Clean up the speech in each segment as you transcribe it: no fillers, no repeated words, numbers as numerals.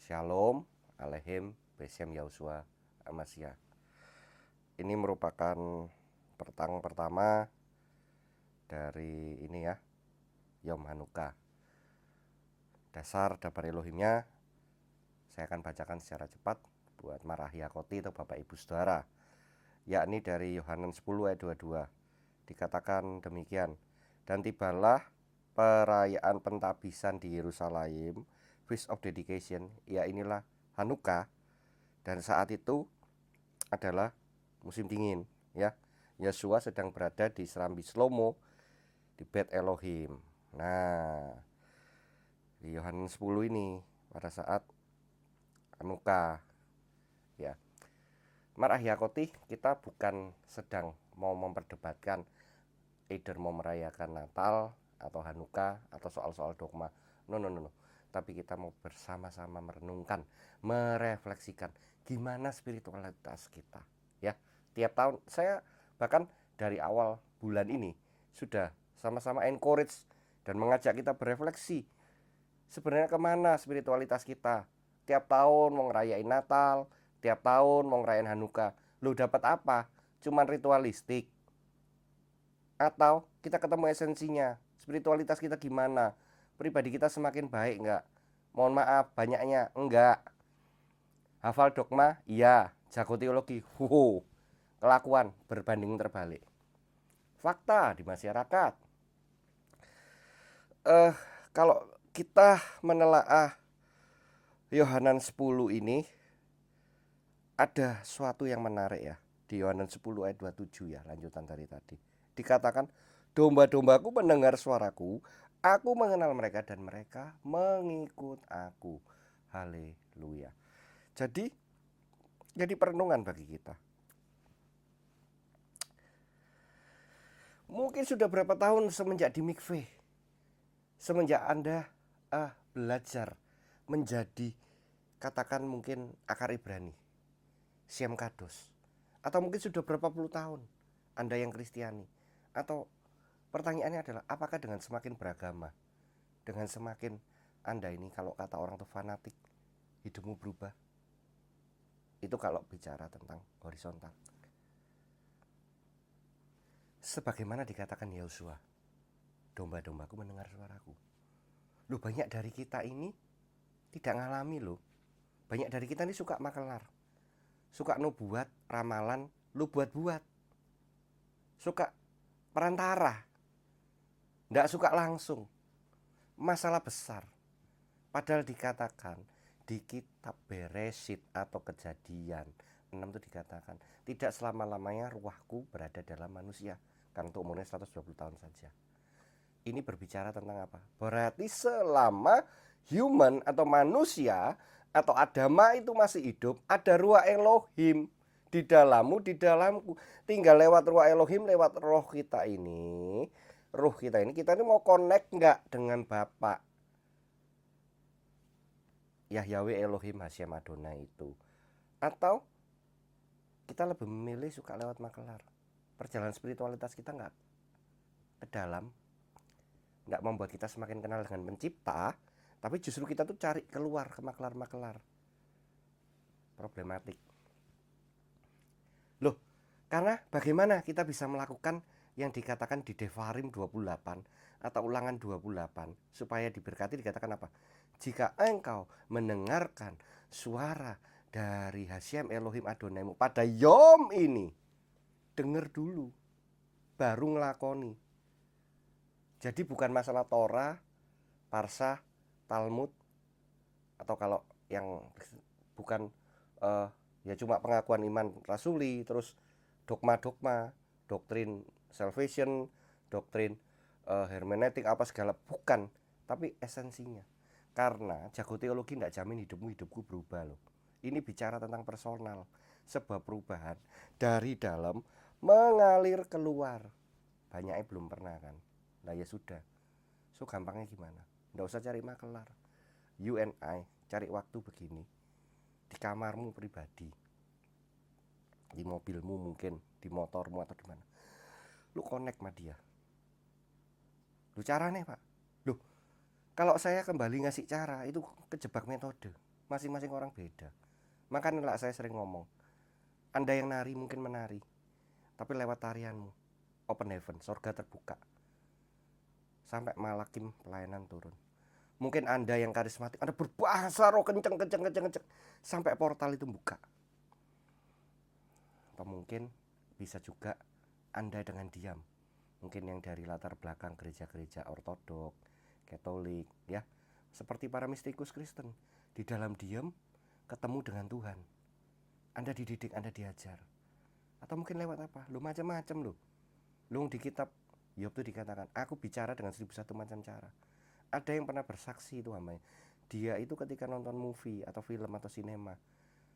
Shalom, Alehem, Besem Yahusua, Amasya. Ini merupakan petang pertama dari ini ya, Yom Hanukkah. Dasar dabar Elohimnya saya akan bacakan secara cepat buat Marahiyakoti atau Bapak Ibu Saudara, yakni dari Yohanes 10 ayat 22. Dikatakan demikian, dan tibalah perayaan pentabisan di Yerusalem, Feast of Dedication, ya inilah Hanukkah, dan saat itu adalah musim dingin ya. Yosua sedang berada di Serambi Shlomo di Bet Elohim. Nah, di Yohanes 10 ini pada saat Hanukkah ya. Marahiyakoti, kita bukan sedang mau memperdebatkan either mau merayakan Natal atau Hanukkah atau soal-soal dogma. No. Tapi kita mau bersama-sama merenungkan, merefleksikan gimana spiritualitas kita. Ya, tiap tahun saya bahkan dari awal bulan ini sudah sama-sama encourage dan mengajak kita berefleksi. Sebenarnya kemana spiritualitas kita? Tiap tahun mau ngerayain Natal, tiap tahun mau ngerayain Hanukkah. Lu dapat apa? Cuman ritualistik. Atau kita ketemu esensinya, spiritualitas kita gimana, pribadi kita semakin baik enggak? Mohon maaf, banyaknya enggak. Hafal dogma, iya. Jago teologi, kelakuan berbanding terbalik. Fakta di masyarakat. Kalau kita menelaah Yohanes 10 ini, ada suatu yang menarik ya. Di Yohanes 10 ayat 27 ya, lanjutan dari tadi. Dikatakan, domba-dombaku mendengar suaraku, aku mengenal mereka dan mereka mengikut aku. Haleluya. Jadi perenungan bagi kita. Mungkin sudah berapa tahun semenjak di mikveh, semenjak Anda belajar menjadi, katakan mungkin akar Ibrani, Shem Kados, atau mungkin sudah berapa puluh tahun Anda yang Kristiani. Atau pertanyaannya adalah, apakah dengan semakin beragama, dengan semakin Anda ini, kalau kata orang itu fanatik, hidupmu berubah? Itu kalau bicara tentang horizontal. Sebagaimana dikatakan Yosua, domba-dombaku mendengar suaraku. Loh, banyak dari kita ini tidak ngalami loh. Banyak dari kita ini suka makelar, suka nubuat, ramalan, lu buat-buat, suka perantara, nggak suka langsung. Masalah besar. Padahal dikatakan di kitab Beresit atau Kejadian 6 itu dikatakan, tidak selama-lamanya ruahku berada dalam manusia, karena untuk umurnya 120 tahun saja. Ini berbicara tentang apa? Berarti selama human atau manusia atau Adama itu masih hidup, ada ruah Elohim di dalammu, di dalamku. Tinggal lewat ruah Elohim, lewat roh kita ini. Ruh kita ini mau connect nggak dengan Bapa Yahweh Elohim Hashem Adonai itu? Atau kita lebih memilih suka lewat makelar? Perjalanan spiritualitas kita nggak ke dalam, nggak membuat kita semakin kenal dengan pencipta, tapi justru kita tuh cari keluar ke makelar-makelar. Problematik. Loh, karena bagaimana kita bisa melakukan yang dikatakan di Devarim 28 atau Ulangan 28 supaya diberkati? Dikatakan apa? Jika engkau mendengarkan suara dari Hashem Elohim Adonaimu pada Yom ini, dengar dulu, baru ngelakoni. Jadi bukan masalah Torah, Parsah, Talmud, atau kalau yang bukan ya cuma pengakuan iman rasuli, terus dogma-dogma, doktrin salvation, doktrin hermeneutik apa segala, bukan, tapi esensinya. Karena jago teologi tidak jamin hidupku berubah loh. Ini bicara tentang personal, sebuah perubahan dari dalam mengalir keluar. Banyaknya belum pernah kan. Nah ya sudah, so gampangnya gimana? Nggak usah cari makelar. You and I cari waktu begini di kamarmu pribadi, di mobilmu mungkin, di motormu atau di mana. Lu connect sama dia. Lu caranya, Pak. Loh, kalau saya kembali ngasih cara itu kejebak metode. Masing-masing orang beda. Makanya lah saya sering ngomong, Anda yang nari mungkin menari, tapi lewat tarianmu open heaven, surga terbuka, sampai malakim pelayanan turun. Mungkin Anda yang karismatik, Anda berbahasa roh kenceng, sampai portal itu buka. Atau mungkin bisa juga Anda dengan diam, mungkin yang dari latar belakang gereja-gereja ortodok, katolik, ya, seperti para mistikus Kristen, di dalam diam ketemu dengan Tuhan. Anda dididik, Anda diajar. Atau mungkin lewat apa? Lu macam-macam lu. Lu di kitab Yob itu dikatakan, aku bicara dengan 1001 macam cara. Ada yang pernah bersaksi itu namanya, dia itu ketika nonton movie atau film atau sinema,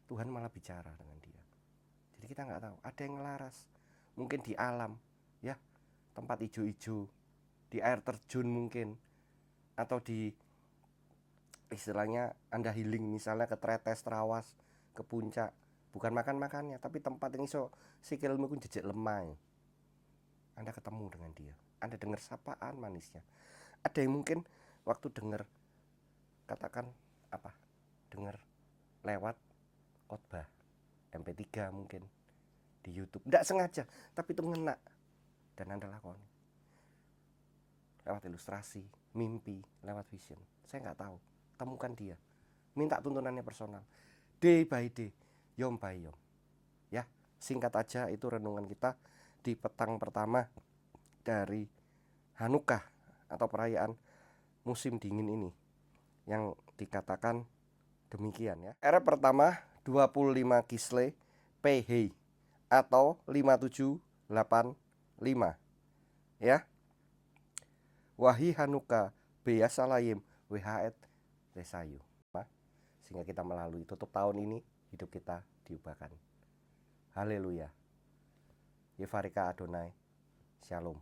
Tuhan malah bicara dengan dia. Jadi kita nggak tahu, ada yang ngelaras, mungkin di alam, ya, tempat hijau-hijau, di air terjun mungkin, atau di istilahnya Anda healing misalnya ke Tretes Trawas, ke puncak, bukan makan-makannya, tapi tempat yang iso sikilmu pun jejak lemah. Anda ketemu dengan dia, Anda dengar sapaan manisnya. Ada yang mungkin waktu dengar, katakan apa, dengar lewat khotbah MP3 mungkin di YouTube, tidak sengaja, tapi itu ngena dan Anda lakoni lewat ilustrasi, mimpi, lewat vision. Saya nggak tahu, temukan dia, minta tuntunannya personal, day by day, yom by yom, ya. Singkat aja, itu renungan kita di petang pertama dari Hanukkah atau perayaan musim dingin ini, yang dikatakan demikian, ya. Era pertama 25 Kisle PH atau 5785, ya. Wahi Hanukkah Beyasalayim WHET Lesayu. Sehingga kita melalui tutup tahun ini, hidup kita diubahkan. Haleluya. Yevarika Adonai. Shalom.